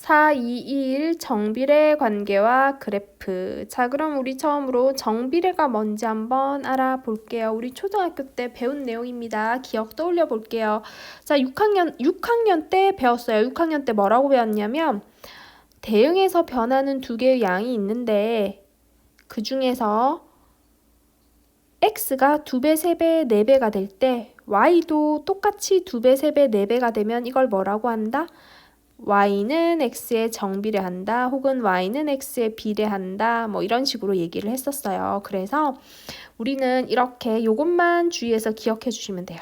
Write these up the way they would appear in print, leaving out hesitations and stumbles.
4, 2, 1 정비례 관계와 그래프. 자, 그럼 우리 처음으로 정비례가 뭔지 한번 알아볼게요. 우리 초등학교 때 배운 내용입니다. 기억 떠올려 볼게요. 자, 6학년 때 배웠어요. 6학년 때 뭐라고 배웠냐면 대응해서 변하는 두 개의 양이 있는데 그 중에서 x가 2배, 3배, 4배가 될 때 y도 똑같이 2배, 3배, 4배가 되면 이걸 뭐라고 한다? y는 x에 정비례한다 혹은 y는 x에 비례한다 뭐 이런 식으로 얘기를 했었어요. 그래서 우리는 이렇게 요것만 주의해서 기억해 주시면 돼요.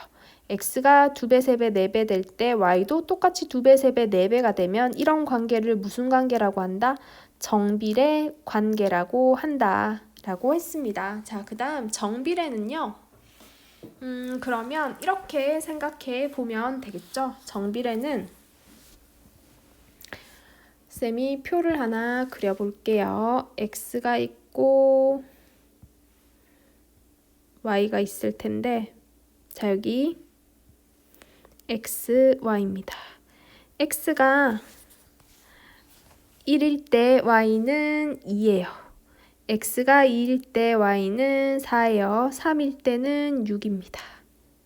x가 2배, 3배, 4배 될 때 y도 똑같이 2배, 3배, 4배가 되면 이런 관계를 무슨 관계라고 한다? 정비례 관계라고 한다 라고 했습니다. 자, 그 다음 정비례는요. 그러면 이렇게 생각해 보면 되겠죠. 정비례는 쌤이 표를 하나 그려볼게요. x가 있고 y가 있을 텐데 자, 여기 x, y입니다. x가 1일 때 y는 2예요. x가 2일 때 y는 4예요. 3일 때는 6입니다.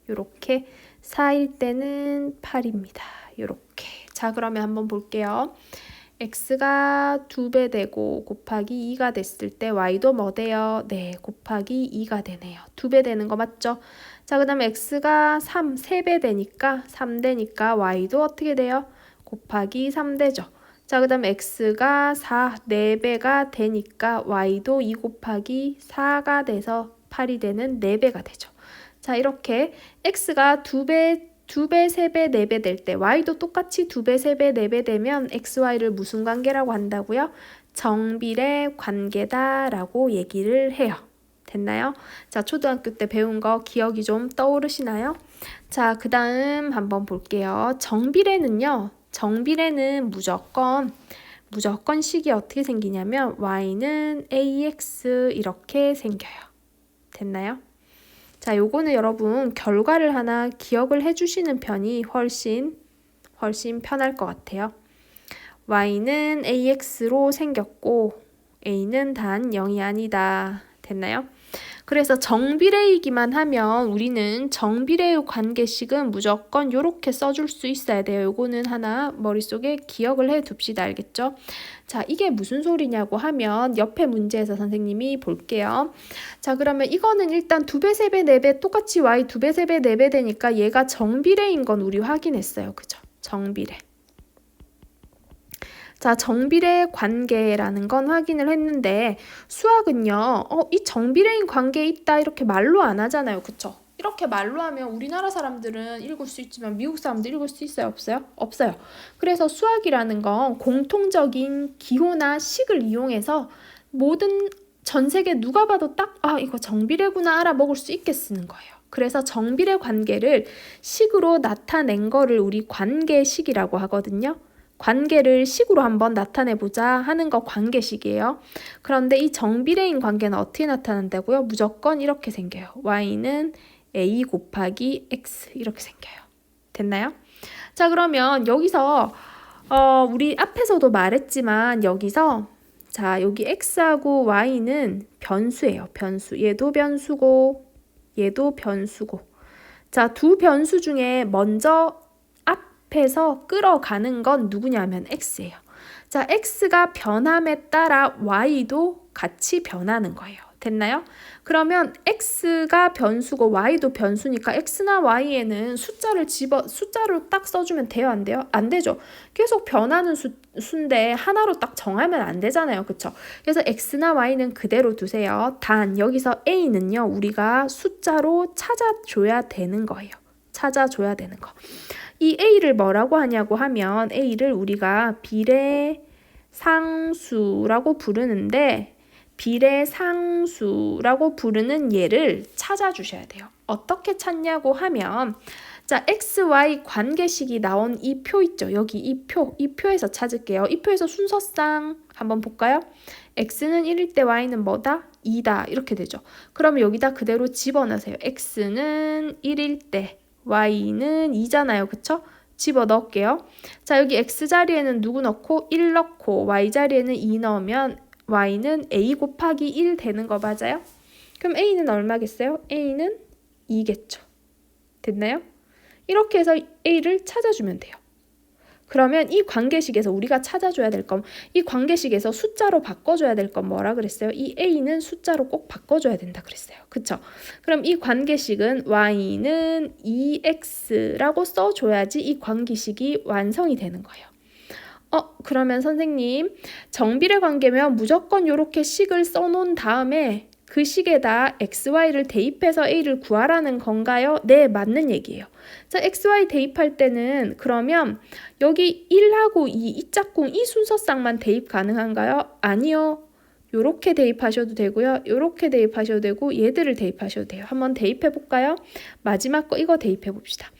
요렇게 4일 때는 8입니다. 요렇게. 자, 그러면 한번 볼게요. x가 2배 되고 곱하기 2가 됐을 때 y도 뭐 돼요? 네, 곱하기 2가 되네요. 2배 되는 거 맞죠? 자, 그 다음에 x가 3배 되니까 3 되니까 y도 어떻게 돼요? 곱하기 3 되죠. 자, 그 다음에 x가 4배가 되니까 y도 2 곱하기 4가 돼서 8이 되는 4배가 되죠. 자, 이렇게 x가 2배, 3배, 4배 될 때 y도 똑같이 2배, 3배, 4배 되면 x, y를 무슨 관계라고 한다고요? 정비례 관계다라고 얘기를 해요. 됐나요? 자, 초등학교 때 배운 거 기억이 좀 떠오르시나요? 자, 그 다음 한번 볼게요. 정비례는요. 정비례는 무조건 식이 어떻게 생기냐면 y는 ax 이렇게 생겨요. 됐나요? 자, 요거는 여러분 결과를 하나 기억을 해주시는 편이 훨씬 편할 것 같아요. y는 ax로 생겼고 a는 단 0이 아니다. 됐나요? 그래서 정비례이기만 하면 우리는 정비례의 관계식은 무조건 이렇게 써줄 수 있어야 돼요. 요거는 하나 머릿속에 기억을 해 둡시다. 알겠죠? 자, 이게 무슨 소리냐고 하면 옆에 문제에서 선생님이 볼게요. 자, 그러면 이거는 일단 2배, 3배, 4배 똑같이 y 2배, 3배, 4배 되니까 얘가 정비례인 건 우리 확인했어요. 그죠? 정비례. 자, 정비례 관계라는 건 확인을 했는데 수학은요. 이 정비례인 관계에 있다 이렇게 말로 안 하잖아요. 그쵸? 이렇게 말로 하면 우리나라 사람들은 읽을 수 있지만 미국 사람들 읽을 수 있어요? 없어요? 없어요. 그래서 수학이라는 건 공통적인 기호나 식을 이용해서 모든 전 세계 누가 봐도 딱 이거 정비례구나 알아먹을 수 있게 쓰는 거예요. 그래서 정비례 관계를 식으로 나타낸 거를 우리 관계식이라고 하거든요. 관계를 식으로 한번 나타내보자 하는 거 관계식이에요. 그런데 이 정비례인 관계는 어떻게 나타난다고요? 무조건 이렇게 생겨요. y는 a 곱하기 x 이렇게 생겨요. 됐나요? 자, 그러면 여기서 우리 앞에서도 말했지만 여기서 자, 여기 x하고 y는 변수예요. 변수. 얘도 변수고 얘도 변수고. 자, 두 변수 중에 먼저 앞에서 끌어가는 건 누구냐면 x예요. 자, x가 변함에 따라 y도 같이 변하는 거예요. 됐나요? 그러면 x가 변수고 y도 변수니까 x나 y에는 숫자로 딱 써주면 돼요? 안 돼요? 안 되죠. 계속 변하는 수인데 하나로 딱 정하면 안 되잖아요. 그쵸? 그래서 x나 y는 그대로 두세요. 단 여기서 a는요. 우리가 숫자로 찾아줘야 되는 거예요. 찾아줘야 되는 거. 이 a를 뭐라고 하냐고 하면 a를 우리가 비례상수라고 부르는데 비례상수라고 부르는 얘를 찾아주셔야 돼요. 어떻게 찾냐고 하면 자, x, y 관계식이 나온 이 표 있죠. 여기 이 표에서 찾을게요. 이 표에서 순서상 한번 볼까요? x는 1일 때 y는 뭐다? 2다. 이렇게 되죠. 그러면 여기다 그대로 집어넣으세요. x는 1일 때 y는 2잖아요. 그쵸? 집어넣을게요. 자, 여기 x 자리에는 누구 넣고 1 넣고 y 자리에는 2 넣으면 y는 a 곱하기 1 되는 거 맞아요? 그럼 a는 얼마겠어요? a는 2겠죠. 됐나요? 이렇게 해서 a를 찾아주면 돼요. 그러면 이 관계식에서 우리가 찾아줘야 될 건, 이 관계식에서 숫자로 바꿔줘야 될 건 뭐라 그랬어요? 이 a는 숫자로 꼭 바꿔줘야 된다 그랬어요. 그쵸? 그럼 이 관계식은 y는 2x라고 써줘야지 이 관계식이 완성이 되는 거예요. 그러면 선생님, 정비례 관계면 무조건 이렇게 식을 써놓은 다음에 그 식에다 xy를 대입해서 a를 구하라는 건가요? 네, 맞는 얘기예요. 자, xy 대입할 때는 그러면 여기 1하고 2, 이 짝꿍 이 순서쌍만 대입 가능한가요? 아니요. 요렇게 대입하셔도 되고요. 요렇게 대입하셔도 되고 얘들을 대입하셔도 돼요. 한번 대입해 볼까요? 마지막 거 이거 대입해 봅시다.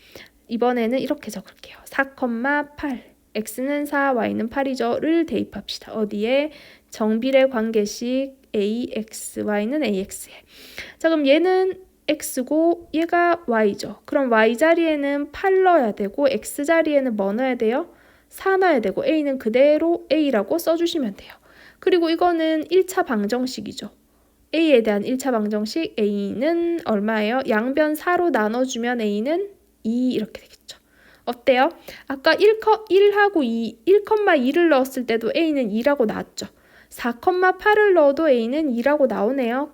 이번에는 이렇게 적을게요. 4,8 x는 4, y는 8이죠.를 대입합시다. 어디에? 정비례 관계식 ax, y는 ax에. 자, 그럼 얘는 x고 얘가 y죠. 그럼 y 자리에는 8 넣어야 되고 x 자리에는 뭐 넣어야 돼요? 4 넣어야 되고 a는 그대로 a라고 써주시면 돼요. 그리고 이거는 1차 방정식이죠. a에 대한 1차 방정식 a는 얼마예요? 양변 4로 나눠주면 a는 2 이렇게 되겠죠. 어때요? 아까 1하고 2, 1,2를 넣었을 때도 a는 2라고 나왔죠. 4,8을 넣어도 a는 2라고 나오네요.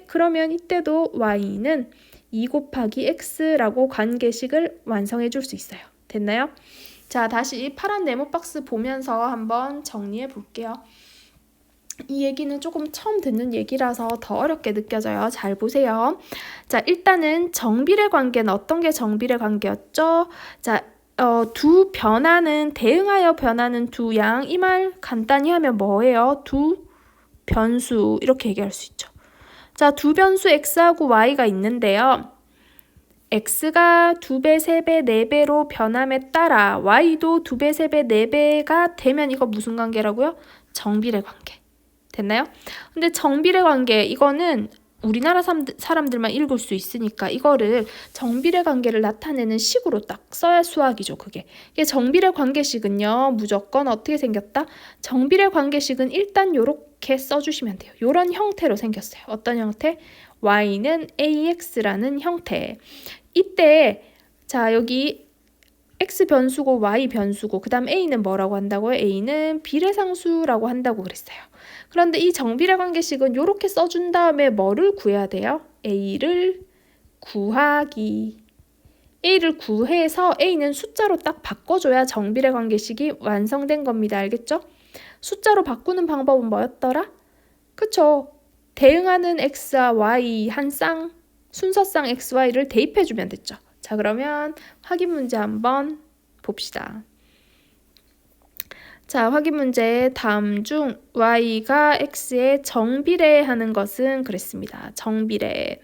그러면 이때도 y는 2 곱하기 x라고 관계식을 완성해 줄 수 있어요. 됐나요? 자, 다시 파란 네모 박스 보면서 한번 정리해 볼게요. 이 얘기는 조금 처음 듣는 얘기라서 더 어렵게 느껴져요. 잘 보세요. 자, 일단은 정비례 관계는 어떤 게 정비례 관계였죠? 자, 두 변화는 대응하여 변하는 두 양, 이 말 간단히 하면 뭐예요? 두 변수 이렇게 얘기할 수 있죠. 자, 두 변수 x하고 y가 있는데요. x가 2배, 3배, 4배로 변함에 따라 y도 2배, 3배, 4배가 되면 이거 무슨 관계라고요? 정비례 관계. 됐나요? 근데 정비례 관계 이거는 우리나라 사람들만 읽을 수 있으니까 이거를 정비례 관계를 나타내는 식으로 딱 써야 수학이죠. 그게 정비례 관계식은요. 무조건 어떻게 생겼다? 정비례 관계식은 일단 요렇게 써주시면 돼요. 요런 형태로 생겼어요. 어떤 형태? y는 ax라는 형태. 이때 자 여기 x 변수고 y 변수고 그 다음 a는 뭐라고 한다고요? a는 비례상수라고 한다고 그랬어요. 그런데 이 정비례 관계식은 이렇게 써준 다음에 뭐를 구해야 돼요? a를 구하기. a를 구해서 a는 숫자로 딱 바꿔줘야 정비례 관계식이 완성된 겁니다. 알겠죠? 숫자로 바꾸는 방법은 뭐였더라? 그쵸? 대응하는 x와 y 한 쌍, 순서쌍 x, y를 대입해주면 됐죠. 자, 그러면 확인 문제 한번 봅시다. 자, 확인 문제 다음 중 y가 x에 정비례하는 것은 그랬습니다. 정비례.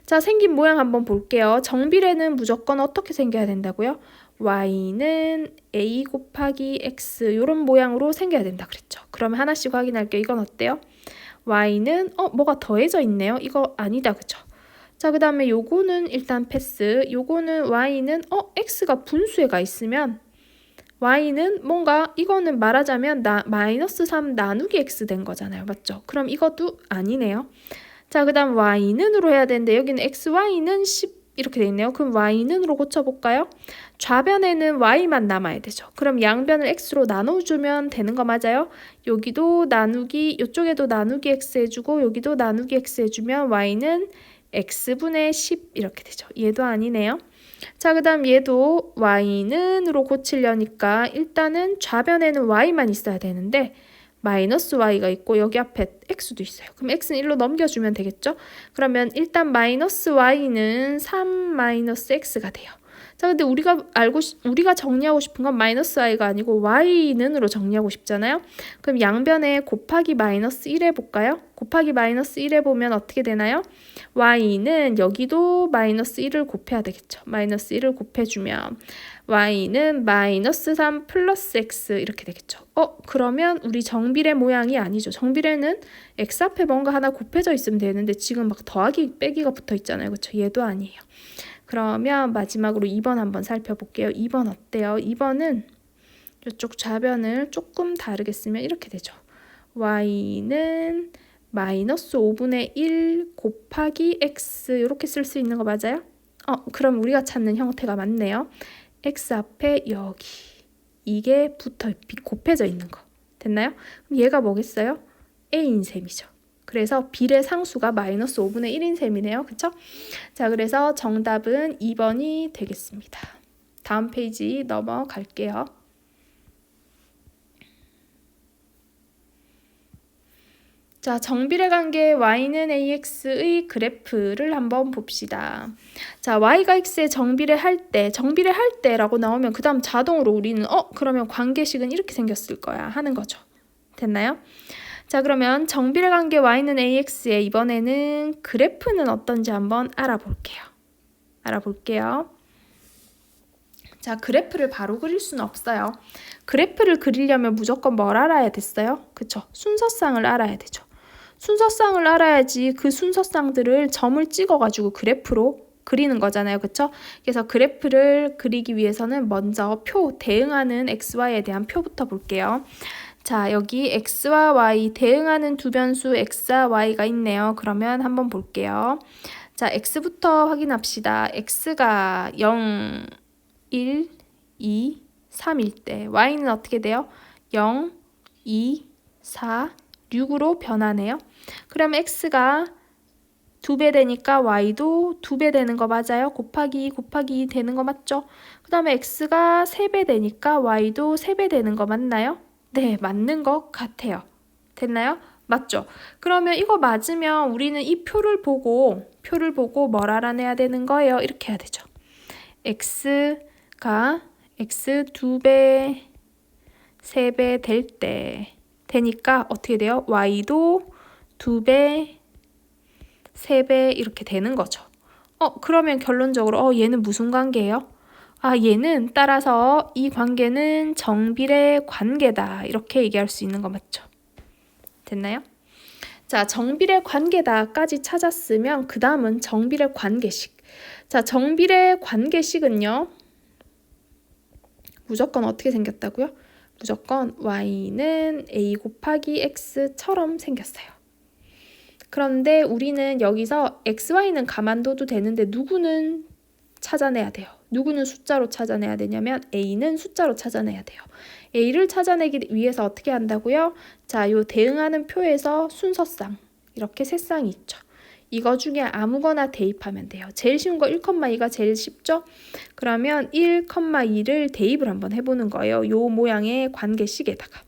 자, 생긴 모양 한번 볼게요. 정비례는 무조건 어떻게 생겨야 된다고요? y는 a 곱하기 x 이런 모양으로 생겨야 된다 그랬죠. 그러면 하나씩 확인할게요. 이건 어때요? y는 뭐가 더해져 있네요. 이거 아니다. 그죠? 자, 그 다음에 요거는 일단 패스. 요거는 y는 x가 분수에 가 있으면 y는 뭔가 이거는 말하자면 마이너스 3 나누기 x 된 거잖아요. 맞죠? 그럼 이것도 아니네요. 자, 그 다음 y는으로 해야 되는데 여기는 xy는 10 이렇게 돼 있네요. 그럼 y는으로 고쳐볼까요? 좌변에는 y만 남아야 되죠. 그럼 양변을 x로 나눠주면 되는 거 맞아요? 여기도 나누기, 이쪽에도 나누기 x 해주고 여기도 나누기 x 해주면 y는 x분의 10 이렇게 되죠. 얘도 아니네요. 자, 그 다음 얘도 y는으로 고치려니까 일단은 좌변에는 y만 있어야 되는데 마이너스 y가 있고 여기 앞에 x도 있어요. 그럼 x는 1로 넘겨주면 되겠죠? 그러면 일단 마이너스 y는 3 마이너스 x가 돼요. 자, 근데 우리가 정리하고 싶은 건 마이너스 y가 아니고 y는으로 정리하고 싶잖아요. 그럼 양변에 곱하기 마이너스 1 해볼까요? 곱하기 마이너스 1 해보면 어떻게 되나요? y는 여기도 마이너스 1을 곱해야 되겠죠. 마이너스 1을 곱해주면 y는 마이너스 3 플러스 x 이렇게 되겠죠. 그러면 우리 정비례 모양이 아니죠. 정비례는 x 앞에 뭔가 하나 곱해져 있으면 되는데 지금 막 더하기 빼기가 붙어 있잖아요. 그렇죠? 얘도 아니에요. 그러면 마지막으로 2번 한번 살펴볼게요. 2번 어때요? 2번은 이쪽 좌변을 조금 다르게 쓰면 이렇게 되죠. y는 마이너스 5분의 1 곱하기 x 이렇게 쓸 수 있는 거 맞아요? 그럼 우리가 찾는 형태가 맞네요. x 앞에 여기 이게 곱해져 있는 거 됐나요? 그럼 얘가 뭐겠어요? a인 셈이죠. 그래서 비례 상수가 마이너스 5분의 1인 셈이네요. 그쵸? 자, 그래서 정답은 2번이 되겠습니다. 다음 페이지 넘어갈게요. 자, 정비례 관계 y는 ax의 그래프를 한번 봅시다. 자, y가 x에 정비례 할 때라고 나오면 그 다음 자동으로 우리는 그러면 관계식은 이렇게 생겼을 거야 하는 거죠. 됐나요? 자, 그러면 정비례 관계 y는 ax에 이번에는 그래프는 어떤지 한번 알아볼게요. 자, 그래프를 바로 그릴 수는 없어요. 그래프를 그리려면 무조건 뭘 알아야 됐어요? 그쵸? 순서상을 알아야 되죠. 순서상을 알아야지 그 순서상들을 점을 찍어가지고 그래프로 그리는 거잖아요. 그쵸? 그래서 그래프를 그리기 위해서는 먼저 대응하는 xy에 대한 표부터 볼게요. 자, 여기 x와 y 대응하는 두 변수 x와 y가 있네요. 그러면 한번 볼게요. 자, x부터 확인합시다. x가 0, 1, 2, 3일 때 y는 어떻게 돼요? 0, 2, 4, 6으로 변하네요. 그럼 x가 2배 되니까 y도 2배 되는 거 맞아요? 곱하기 되는 거 맞죠? 그 다음에 x가 3배 되니까 y도 3배 되는 거 맞나요? 네, 맞는 것 같아요. 됐나요? 맞죠? 그러면 이거 맞으면 우리는 이 표를 보고 뭘 알아내야 되는 거예요? 이렇게 해야 되죠. x가 x 2배, 3배 될 때 되니까 어떻게 돼요? y도 2배, 3배 이렇게 되는 거죠. 그러면 결론적으로 얘는 무슨 관계예요? 얘는 따라서 이 관계는 정비례 관계다. 이렇게 얘기할 수 있는 거 맞죠? 됐나요? 자, 정비례 관계다까지 찾았으면 그 다음은 정비례 관계식. 자, 정비례 관계식은요. 무조건 어떻게 생겼다고요? 무조건 y는 a 곱하기 x처럼 생겼어요. 그런데 우리는 여기서 xy는 가만둬도 되는데 누구는 찾아내야 돼요. 누구는 숫자로 찾아내야 되냐면 a는 숫자로 찾아내야 돼요. a를 찾아내기 위해서 어떻게 한다고요? 자, 요 대응하는 표에서 순서상 이렇게 세 쌍이 있죠. 이거 중에 아무거나 대입하면 돼요. 제일 쉬운 거 1,2가 제일 쉽죠? 그러면 1,2를 대입을 한번 해보는 거예요. 요 모양의 관계식에다가.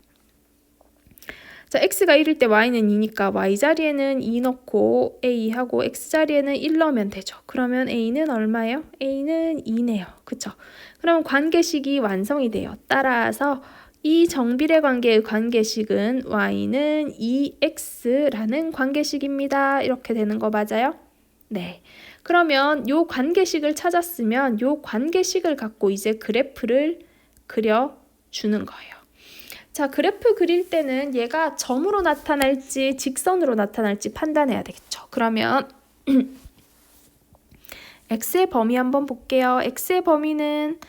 자, x가 1일 때 y는 2니까 y 자리에는 2 넣고 a 하고 x 자리에는 1 넣으면 되죠. 그러면 a는 얼마예요? a는 2네요. 그쵸? 그럼 관계식이 완성이 돼요. 따라서 이 정비례 관계의 관계식은 y는 2x라는 관계식입니다. 이렇게 되는 거 맞아요? 네. 그러면 요 관계식을 찾았으면 요 관계식을 갖고 이제 그래프를 그려주는 거예요. 자, 그래프 그릴 때는 얘가 점으로 나타날지 직선으로 나타날지 판단해야 되겠죠. 그러면 x의 범위 한번 볼게요. x의 범위는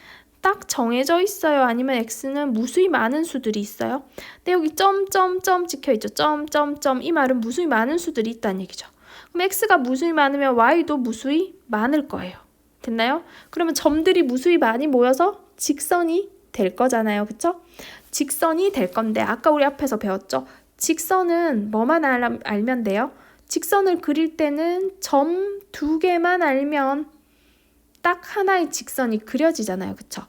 딱 정해져 있어요? 아니면 x는 무수히 많은 수들이 있어요? 근데 여기 점점점 찍혀있죠. 점점점 이 말은 무수히 많은 수들이 있다는 얘기죠. 그럼 x가 무수히 많으면 y도 무수히 많을 거예요. 됐나요? 그러면 점들이 무수히 많이 모여서 직선이 될 거잖아요. 그쵸? 직선이 될 건데 아까 우리 앞에서 배웠죠? 직선은 뭐만 알면 돼요? 직선을 그릴 때는 점 2개만 알면 딱 하나의 직선이 그려지잖아요. 그쵸?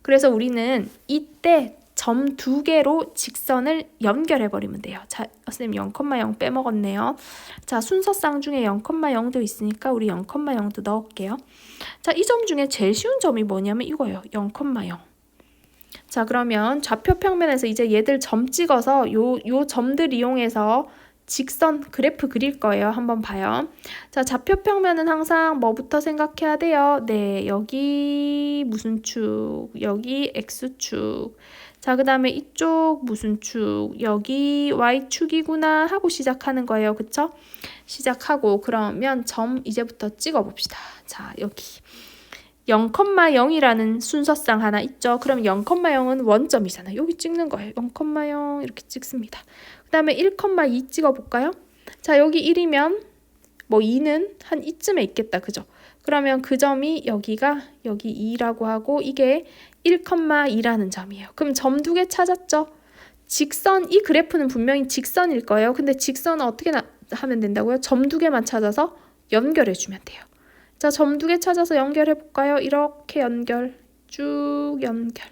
그래서 우리는 이때 점 2개로 직선을 연결해버리면 돼요. 자, 선생님 0,0 빼먹었네요. 자, 순서쌍 중에 0,0도 있으니까 우리 0,0도 넣을게요. 자, 이 점 중에 제일 쉬운 점이 뭐냐면 이거예요. 0,0. 자, 그러면 좌표 평면에서 이제 얘들 점 찍어서 요 점들 이용해서 직선 그래프 그릴 거예요. 한번 봐요. 자, 좌표 평면은 항상 뭐부터 생각해야 돼요? 네, 여기 무슨 축, 여기 x축. 자, 그 다음에 이쪽 무슨 축, 여기 y축이구나 하고 시작하는 거예요. 그쵸? 시작하고 그러면 점 이제부터 찍어 봅시다. 자, 여기. 0,0이라는 순서상 하나 있죠. 그럼 0,0은 원점이잖아요. 여기 찍는 거예요. 0,0 이렇게 찍습니다. 그 다음에 1,2 찍어볼까요? 자, 여기 1이면 뭐 2는 한 이쯤에 있겠다. 그죠? 그러면 그 점이 여기가 여기 2라고 하고 이게 1,2라는 점이에요. 그럼 점 두 개 찾았죠? 직선, 이 그래프는 분명히 직선일 거예요. 근데 직선은 어떻게 하면 된다고요? 점 두 개만 찾아서 연결해 주면 돼요. 자, 점 두 개 찾아서 연결해 볼까요? 이렇게 연결, 쭉 연결.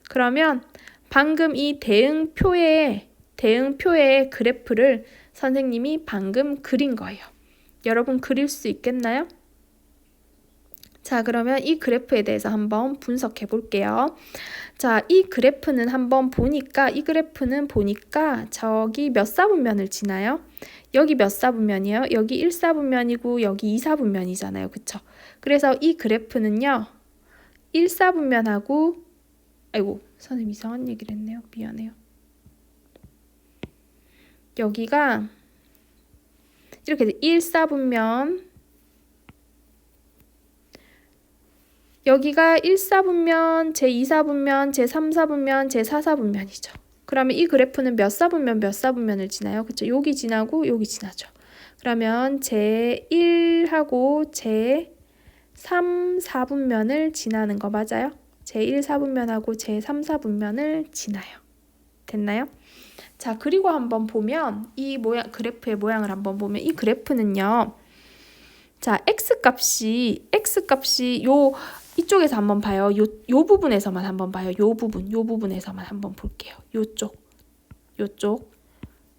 그러면 방금 이 대응표의 그래프를 선생님이 방금 그린 거예요. 여러분 그릴 수 있겠나요? 자, 그러면 이 그래프에 대해서 한번 분석해 볼게요. 자, 이 그래프는 한번 보니까 저기 몇 사분면을 지나요? 여기 몇 사분면이에요? 여기 1사분면이고 여기 2사분면이잖아요. 그쵸? 그래서 이 그래프는요. 1사분면하고 아이고, 선생님 이상한 얘기를 했네요. 미안해요. 여기가 이렇게 1사분면 여기가 1사분면, 제2사분면, 제3사분면, 제4사분면이죠. 그러면 이 그래프는 몇 사분면을 지나요? 그쵸? 여기 지나고 여기 지나죠. 그러면 제1하고 제3, 4분면을 지나는 거 맞아요? 제1, 4분면하고 제3, 4분면을 지나요. 됐나요? 자, 그리고 한번 보면 이 그래프의 모양을 한번 보면 이 그래프는요. 자, x값이 이쪽에서 한번 봐요. 요 부분에서만 한번 봐요. 요 부분에서만 한번 볼게요. 요쪽.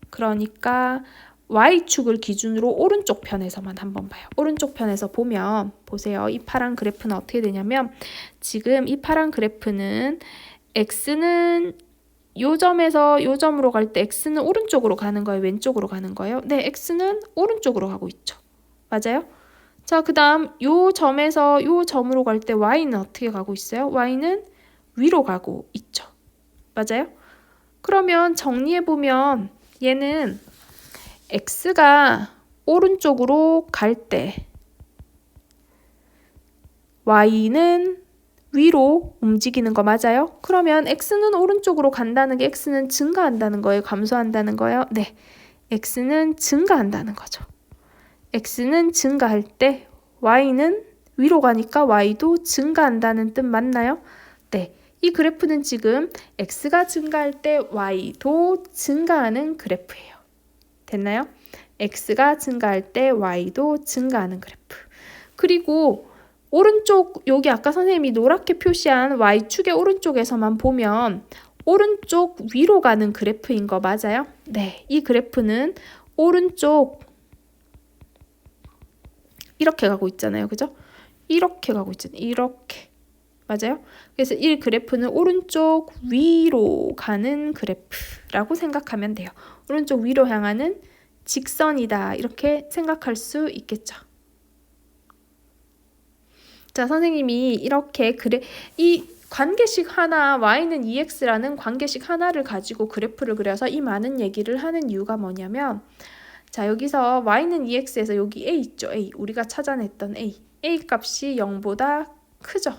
그러니까 y축을 기준으로 오른쪽 편에서만 한번 봐요. 오른쪽 편에서 보면 보세요. 이 파란 그래프는 어떻게 되냐면 지금 이 파란 그래프는 x는 요 점에서 요 점으로 갈 때 x는 오른쪽으로 가는 거예요? 왼쪽으로 가는 거예요? 네, x는 오른쪽으로 가고 있죠. 맞아요? 자, 그 다음 요 점에서 요 점으로 갈 때 y는 어떻게 가고 있어요? y는 위로 가고 있죠. 맞아요? 그러면 정리해보면 얘는 x가 오른쪽으로 갈 때 y는 위로 움직이는 거 맞아요? 그러면 x는 오른쪽으로 간다는 게 x는 증가한다는 거예요? 감소한다는 거예요? 네, x는 증가한다는 거죠. x는 증가할 때 y는 위로 가니까 y도 증가한다는 뜻 맞나요? 네, 이 그래프는 지금 x가 증가할 때 y도 증가하는 그래프예요. 됐나요? x가 증가할 때 y도 증가하는 그래프. 그리고 오른쪽 여기 아까 선생님이 노랗게 표시한 y축의 오른쪽에서만 보면 오른쪽 위로 가는 그래프인 거 맞아요? 네, 이 그래프는 오른쪽 이렇게 가고 있잖아요. 그죠? 이렇게 가고 있잖아요. 이렇게. 맞아요? 그래서 이 그래프는 오른쪽 위로 가는 그래프라고 생각하면 돼요. 오른쪽 위로 향하는 직선이다. 이렇게 생각할 수 있겠죠. 자, 선생님이 이렇게 이 관계식 하나, y는 2x라는 관계식 하나를 가지고 그래프를 그려서 이 많은 얘기를 하는 이유가 뭐냐면 자, 여기서 y는 2x에서 여기 a 있죠. a. 우리가 찾아냈던 a. a 값이 0보다 크죠.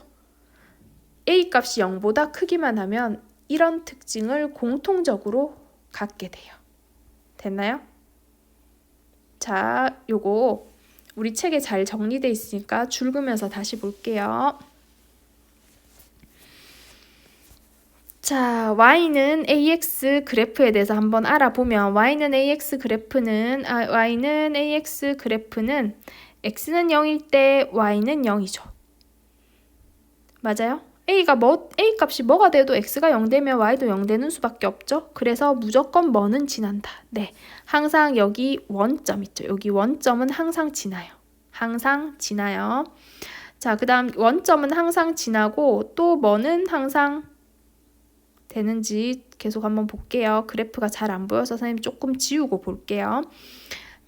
a 값이 0보다 크기만 하면 이런 특징을 공통적으로 갖게 돼요. 됐나요? 자, 요거 우리 책에 잘 정리되어 있으니까 줄그면서 다시 볼게요. 자, y는 ax 그래프에 대해서 한번 알아보면 y는 ax 그래프는 x는 0일 때 y는 0이죠. 맞아요? a 값이 뭐가 돼도 x가 0 되면 y도 0 되는 수밖에 없죠. 그래서 무조건 뭐는 지난다. 네, 항상 여기 원점 있죠. 여기 원점은 항상 지나요. 항상 지나요. 자, 그 다음 원점은 항상 지나고 또 뭐는 항상 되는지 계속 한번 볼게요. 그래프가 잘 안 보여서 선생님 조금 지우고 볼게요.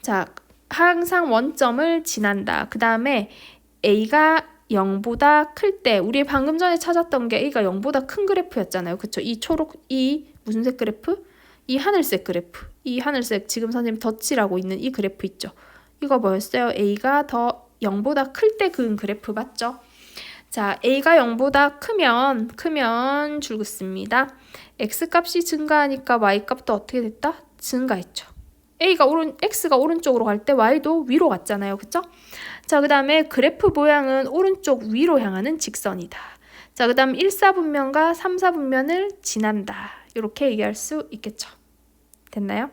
자, 항상 원점을 지난다. 그 다음에 a가 0보다 클 때 우리 방금 전에 찾았던 게 a가 0보다 큰 그래프였잖아요. 그쵸? 이 무슨 색 그래프? 이 하늘색 그래프. 이 하늘색 지금 선생님 덧칠하고 있는 이 그래프 있죠? 이거 뭐였어요? a가 더 0보다 클 때 그은 그래프 맞죠? 자, a가 0보다 크면 줄긋습니다. x값이 증가하니까 y값도 어떻게 됐다? 증가했죠. x가 오른쪽으로 갈 때 y도 위로 갔잖아요. 그쵸? 자, 그 다음에 그래프 모양은 오른쪽 위로 향하는 직선이다. 자, 그 다음 1사분면과 3사분면을 지난다. 이렇게 얘기할 수 있겠죠. 됐나요?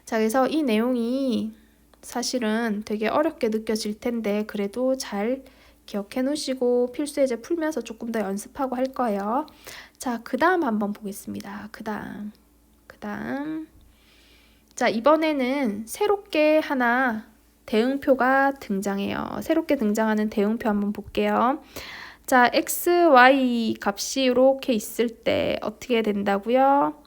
자, 그래서 이 내용이 사실은 되게 어렵게 느껴질 텐데 그래도 잘 기억해 놓으시고 필수예제 풀면서 조금 더 연습하고 할 거예요. 자, 그 다음 한번 보겠습니다. 그 다음. 자, 이번에는 새롭게 하나 대응표가 등장해요. 새롭게 등장하는 대응표 한번 볼게요. 자, x, y 값이 이렇게 있을 때 어떻게 된다고요?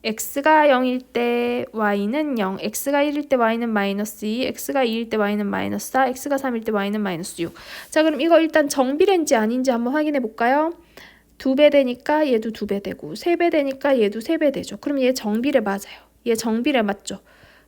x가 0일 때 y는 0, x가 1일 때 y는 마이너스 2, x가 2일 때 y는 마이너스 4, x가 3일 때 y는 마이너스 6. 자, 그럼 이거 일단 정비례인지 아닌지 한번 확인해 볼까요? 2배 되니까 얘도 2배 되고 3배 되니까 얘도 3배 되죠. 그럼 얘 정비례 맞아요. 얘 정비례 맞죠?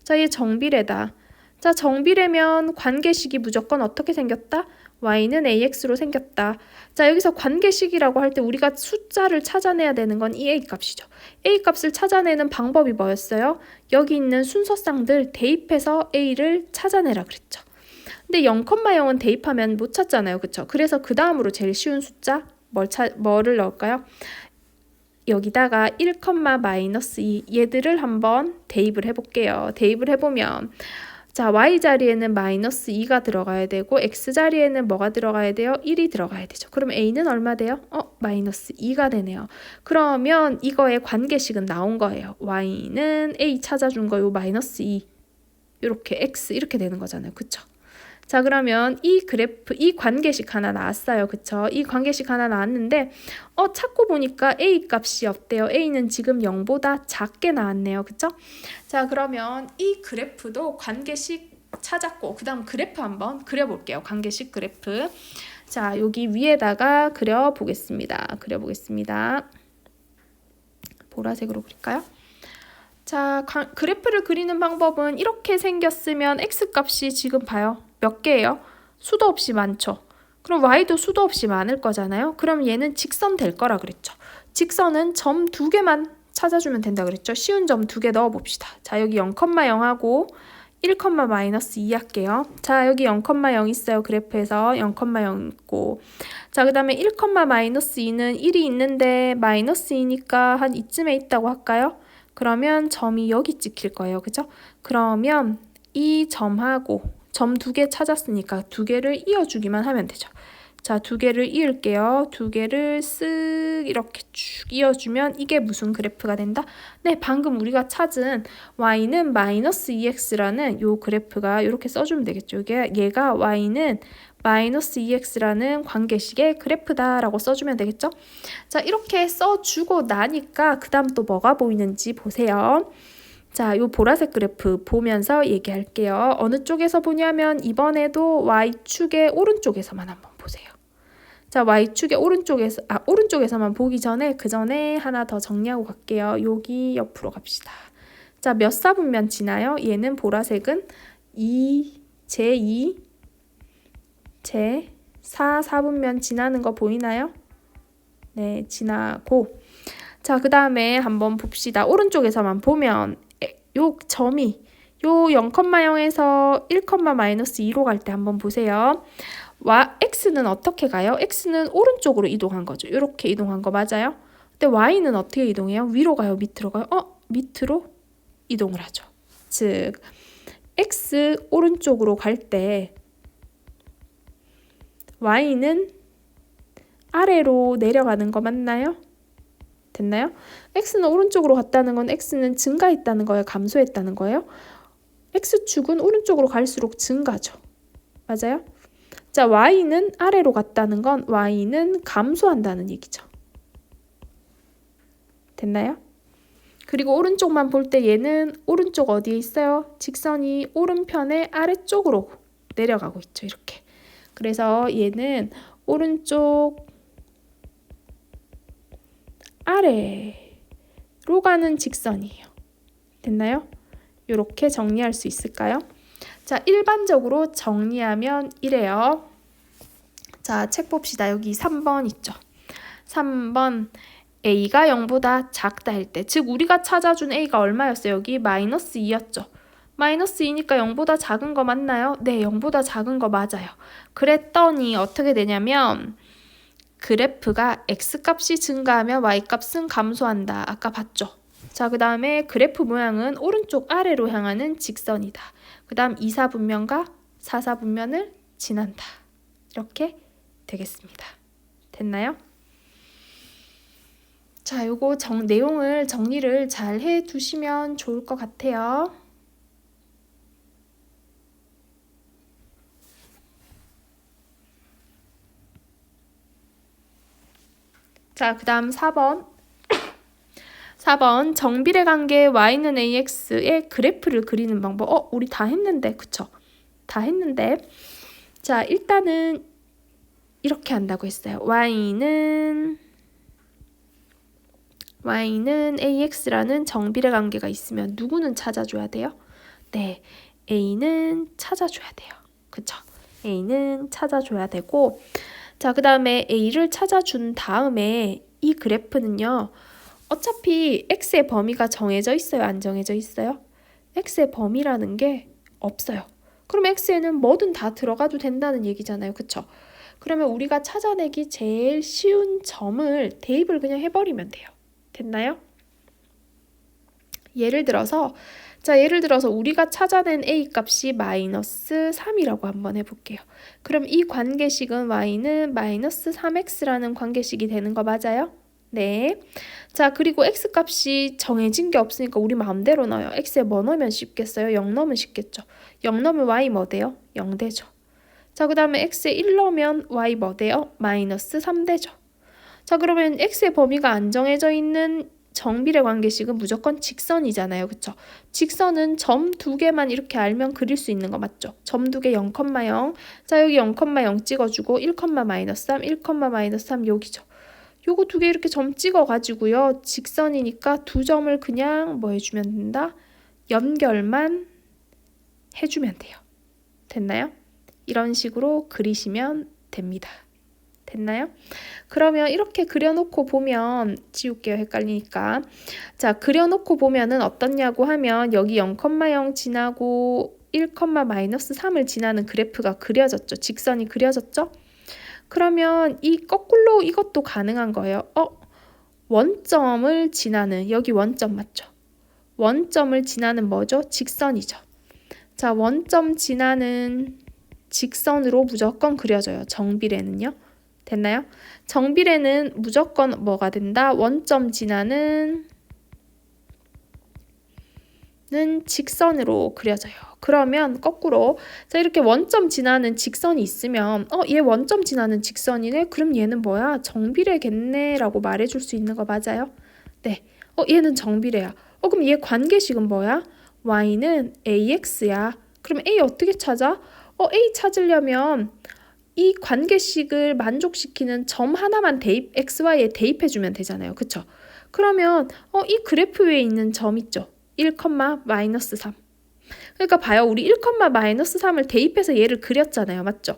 자, 얘 정비례다. 자, 정비례면 관계식이 무조건 어떻게 생겼다? y는 ax로 생겼다. 자, 여기서 관계식이라고 할 때 우리가 숫자를 찾아내야 되는 건 이 a값이죠. a값을 찾아내는 방법이 뭐였어요? 여기 있는 순서쌍들 대입해서 a를 찾아내라 그랬죠. 근데 0,0은 대입하면 못 찾잖아요. 그쵸? 그래서 그 다음으로 제일 쉬운 숫자 뭐를 넣을까요? 여기다가 1,-2 얘들을 한번 대입을 해볼게요. 대입을 해보면 자, y 자리에는 마이너스 2가 들어가야 되고 x 자리에는 뭐가 들어가야 돼요? 1이 들어가야 되죠. 그럼 a는 얼마 돼요? 마이너스 2가 되네요. 그러면 이거의 관계식은 나온 거예요. y는 a 찾아준 거 요 마이너스 2 이렇게 x 이렇게 되는 거잖아요. 그쵸? 자, 그러면 이 관계식 하나 나왔어요. 그쵸? 이 관계식 하나 나왔는데 찾고 보니까 a 값이 어때요? a는 지금 0보다 작게 나왔네요. 그쵸? 자, 그러면 이 그래프도 관계식 찾았고 그 다음 그래프 한번 그려볼게요. 관계식 그래프. 자, 여기 위에다가 그려보겠습니다. 보라색으로 그릴까요? 자, 그래프를 그리는 방법은 이렇게 생겼으면 x값이 지금 봐요. 몇 개예요? 수도 없이 많죠. 그럼 y도 수도 없이 많을 거잖아요. 그럼 얘는 직선 될 거라 그랬죠. 직선은 점 2개만 찾아주면 된다 그랬죠. 쉬운 점 2개 넣어봅시다. 자, 여기 0,0하고 1,-2 할게요. 자, 여기 0,0 있어요. 그래프에서 0,0 있고. 자, 그 다음에 1,-2는 1이 있는데 마이너스 2니까 한 이쯤에 있다고 할까요? 그러면 점이 여기 찍힐 거예요. 그죠? 그러면 이 점하고 점 2개 찾았으니까 2개를 이어주기만 하면 되죠. 자, 2개를 이을게요. 2개를 쓱 이렇게 쭉 이어주면 이게 무슨 그래프가 된다? 네, 방금 우리가 찾은 y는 마이너스 2x라는 요 그래프가 이렇게 써주면 되겠죠. 얘가 y는 마이너스 2x라는 관계식의 그래프다라고 써주면 되겠죠. 자, 이렇게 써주고 나니까 그 다음 또 뭐가 보이는지 보세요. 자, 요 보라색 그래프 보면서 얘기할게요. 어느 쪽에서 보냐면 이번에도 y축의 오른쪽에서만 한번 보세요. 자, y축의 오른쪽에서만 보기 전에 그 전에 하나 더 정리하고 갈게요. 여기 옆으로 갑시다. 자, 몇 사분면 지나요? 얘는 보라색은 제2, 제4 사분면 지나는 거 보이나요? 네, 지나고. 자, 그 다음에 한번 봅시다. 오른쪽에서만 보면 요 점이 요 0,0에서 1,-2로 갈 때 한번 보세요. x는 어떻게 가요? x는 오른쪽으로 이동한 거죠. 이렇게 이동한 거 맞아요? 근데 y는 어떻게 이동해요? 위로 가요? 밑으로 가요? 밑으로 이동을 하죠. 즉 x 오른쪽으로 갈 때 y는 아래로 내려가는 거 맞나요? 됐나요? x는 오른쪽으로 갔다는 건 x는 증가했다는 거예요? 감소했다는 거예요? x축은 오른쪽으로 갈수록 증가죠. 맞아요? 자, y는 아래로 갔다는 건 y는 감소한다는 얘기죠. 됐나요? 그리고 오른쪽만 볼 때 얘는 오른쪽 어디에 있어요? 직선이 오른편의 아래쪽으로 내려가고 있죠. 이렇게. 그래서 얘는 오른쪽 아래로 가는 직선이에요. 됐나요? 이렇게 정리할 수 있을까요? 자, 일반적으로 정리하면 이래요. 자, 책 봅시다. 여기 3번 있죠. 3번 A가 0보다 작다 할 때, 즉 우리가 찾아준 A가 얼마였어요? 여기 마이너스 2였죠. 마이너스 2니까 0보다 작은 거 맞나요? 네, 0보다 작은 거 맞아요. 그랬더니 어떻게 되냐면 그래프가 X값이 증가하면 Y값은 감소한다. 아까 봤죠? 자, 그 다음에 그래프 모양은 오른쪽 아래로 향하는 직선이다. 그 다음 2사분면과 4사분면을 지난다. 이렇게 되겠습니다. 됐나요? 자, 요거 내용을 정리를 잘 해두시면 좋을 것 같아요. 자, 그 다음 4번. 4번 정비례 관계 y는 ax의 그래프를 그리는 방법. 우리 다 했는데, 그쵸? 다 했는데. 자, 일단은 이렇게 한다고 했어요. y는 ax라는 정비례 관계가 있으면 누구는 찾아줘야 돼요? 네, a는 찾아줘야 돼요. 그쵸? a는 찾아줘야 되고, 자, 그 다음에 a를 찾아준 다음에 이 그래프는요, 어차피 x의 범위가 정해져 있어요? 안 정해져 있어요? x의 범위라는 게 없어요. 그럼 x에는 뭐든 다 들어가도 된다는 얘기잖아요. 그쵸? 그러면 우리가 찾아내기 제일 쉬운 점을 대입을 그냥 해버리면 돼요. 됐나요? 예를 들어서 우리가 찾아낸 a 값이 마이너스 3이라고 한번 해볼게요. 그럼 이 관계식은 y는 마이너스 3x라는 관계식이 되는 거 맞아요? 네. 자, 그리고 x 값이 정해진 게 없으니까 우리 마음대로 넣어요. x에 뭐 넣으면 쉽겠어요? 0 넣으면 쉽겠죠. 0 넣으면 y 뭐 돼요? 0 되죠. 자, 그 다음에 x에 1 넣으면 y 뭐 돼요? 마이너스 3 되죠. 자, 그러면 x의 범위가 안 정해져 있는 정비례 관계식은 무조건 직선이잖아요. 그쵸? 직선은 점 2개만 이렇게 알면 그릴 수 있는 거 맞죠? 점 2개 0,0. 자, 여기 0,0 찍어주고 1, 마이너스 3, 1, 마이너스 3 여기죠. 요거 2개 이렇게 점 찍어가지고요. 직선이니까 2점을 그냥 뭐 해주면 된다? 연결만 해주면 돼요. 됐나요? 이런 식으로 그리시면 됩니다. 됐나요? 그러면 이렇게 그려놓고 보면, 지울게요. 헷갈리니까. 자, 그려놓고 보면은 어떻냐고 하면 여기 0,0 지나고 1, 마이너스 3을 지나는 그래프가 그려졌죠. 직선이 그려졌죠? 그러면 이 거꾸로 이것도 가능한 거예요. 원점을 지나는, 여기 원점 맞죠? 원점을 지나는 뭐죠? 직선이죠. 자, 원점 지나는 직선으로 무조건 그려져요. 정비례는요. 됐나요? 정비례는 무조건 뭐가 된다? 원점 지나는 직선으로 그려져요. 그러면 거꾸로, 자, 이렇게 원점 지나는 직선이 있으면 얘 원점 지나는 직선이네? 그럼 얘는 뭐야? 정비례겠네? 라고 말해줄 수 있는 거 맞아요? 네. 얘는 정비례야. 그럼 얘 관계식은 뭐야? y는 ax야. 그럼 a 어떻게 찾아? a 찾으려면 이 관계식을 만족시키는 점 하나만 xy에 대입해주면 되잖아요. 그쵸? 그러면 이 그래프 위에 있는 점 있죠? 1, 마이너스 3. 그러니까 봐요. 우리 1, 마이너스 3을 대입해서 얘를 그렸잖아요. 맞죠?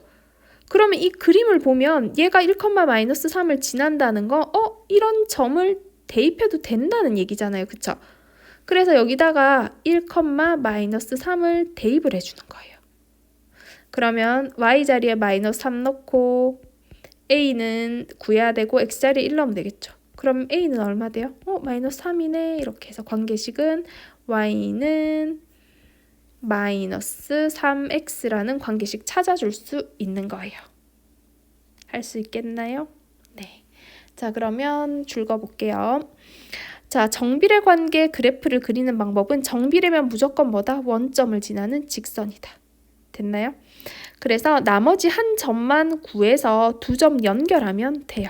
그러면 이 그림을 보면 얘가 1, 마이너스 3을 지난다는 거 이런 점을 대입해도 된다는 얘기잖아요. 그쵸? 그래서 여기다가 1, 마이너스 3을 대입을 해주는 거예요. 그러면 y 자리에 마이너스 3 넣고 a는 구해야 되고 x 자리에 1 넣으면 되겠죠. 그럼 a는 얼마 돼요? 마이너스 3이네. 이렇게 해서 관계식은 y는 마이너스 3x라는 관계식 찾아줄 수 있는 거예요. 할 수 있겠나요? 네. 자, 그러면 줄거볼게요. 자, 정비례 관계 그래프를 그리는 방법은 정비례면 무조건 뭐다? 원점을 지나는 직선이다. 됐나요? 그래서 나머지 한 점만 구해서 2점 연결하면 돼요.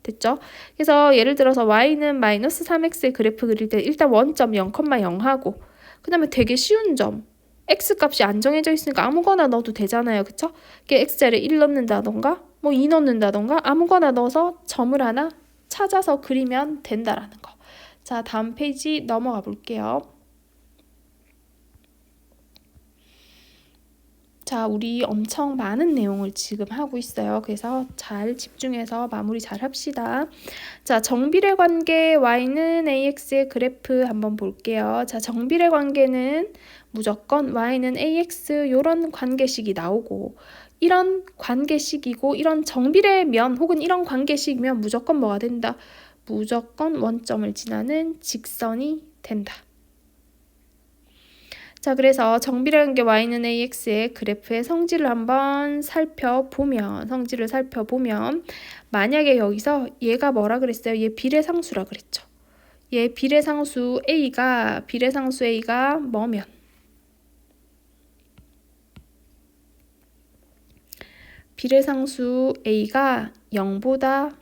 됐죠? 그래서 예를 들어서 y는 마이너스 3x의 그래프 그릴 때 일단 원점 0,0 하고, 그 다음에 되게 쉬운 점, x값이 안 정해져 있으니까 아무거나 넣어도 되잖아요. 그쵸? x자리에 1 넣는다던가 뭐 2 넣는다던가 아무거나 넣어서 점을 하나 찾아서 그리면 된다라는 거. 자, 다음 페이지 넘어가 볼게요. 자, 우리 엄청 많은 내용을 지금 하고 있어요. 그래서 잘 집중해서 마무리 잘 합시다. 자, 정비례 관계 y는 ax의 그래프 한번 볼게요. 자, 정비례 관계는 무조건 y는 ax 요런 관계식이 나오고 이런 관계식이고 이런 정비례면 혹은 이런 관계식이면 무조건 뭐가 된다? 무조건 원점을 지나는 직선이 된다. 자, 그래서 정비례 관계 y는 ax의 그래프의 성질을 한번 살펴보면 만약에 여기서 얘가 뭐라 그랬어요? 얘 비례상수라 그랬죠. 얘 비례상수 a가 뭐면 비례상수 a가 0보다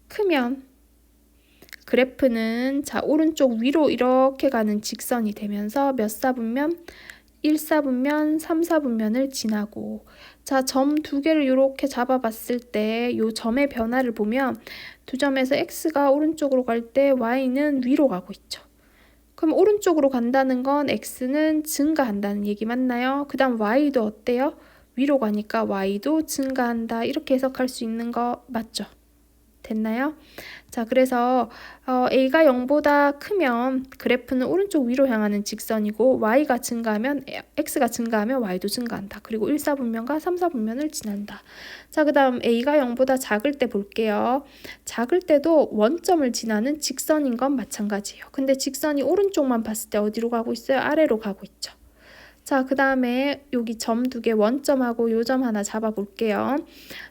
크면 그래프는 자 오른쪽 위로 이렇게 가는 직선이 되면서 몇 사분면? 1사분면, 3사분면을 지나고 자, 점 두 개를 이렇게 잡아봤을 때 이 점의 변화를 보면 두 점에서 x가 오른쪽으로 갈 때 y는 위로 가고 있죠. 그럼 오른쪽으로 간다는 건 x는 증가한다는 얘기 맞나요? 그 다음 y도 어때요? 위로 가니까 y도 증가한다. 이렇게 해석할 수 있는 거 맞죠? 됐나요? 자, 그래서 a가 0보다 크면 그래프는 오른쪽 위로 향하는 직선이고 x가 증가하면 y도 증가한다. 그리고 1사분면과 3사분면을 지난다. 자, 그 다음 a가 0보다 작을 때 볼게요. 작을 때도 원점을 지나는 직선인 건 마찬가지예요. 근데 직선이 오른쪽만 봤을 때 어디로 가고 있어요? 아래로 가고 있죠. 자, 그 다음에 여기 점 두 개 원점하고 요 점 하나 잡아 볼게요.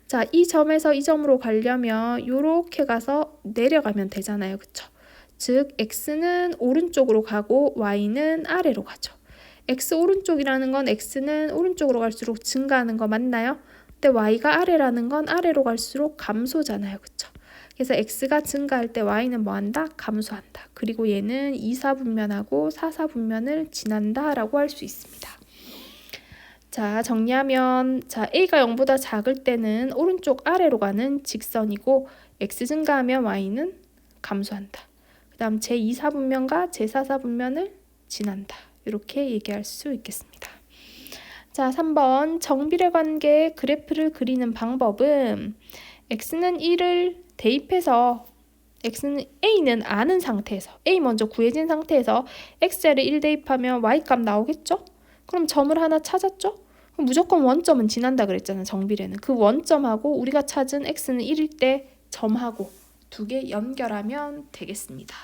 자, 이 점에서 이 점으로 가려면 요렇게 가서 내려가면 되잖아요. 그쵸? 즉 x는 오른쪽으로 가고 y는 아래로 가죠. x 오른쪽이라는 건 x는 오른쪽으로 갈수록 증가하는 거 맞나요? 근데 y가 아래라는 건 아래로 갈수록 감소잖아요. 그쵸? 그래서 x가 증가할 때 y는 뭐한다? 감소한다. 그리고 얘는 2사분면하고 4사분면을 지난다 라고 할 수 있습니다. 자, 정리하면 자 a가 0보다 작을 때는 오른쪽 아래로 가는 직선이고 x 증가하면 y는 감소한다. 그 다음 제2사분면과 제4사분면을 지난다. 이렇게 얘기할 수 있겠습니다. 자, 3번 정비례 관계 그래프를 그리는 방법은 x는 1을 대입해서 A는 아는 상태에서 A 먼저 구해진 상태에서 x를 1 대입하면 y값 나오겠죠? 그럼 점을 하나 찾았죠? 그럼 무조건 원점은 지난다 그랬잖아요. 정비례는. 그 원점하고 우리가 찾은 x는 1일 때 점하고 두 개 연결하면 되겠습니다.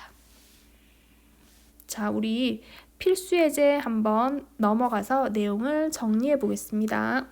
자, 우리 필수 예제 한번 넘어가서 내용을 정리해 보겠습니다.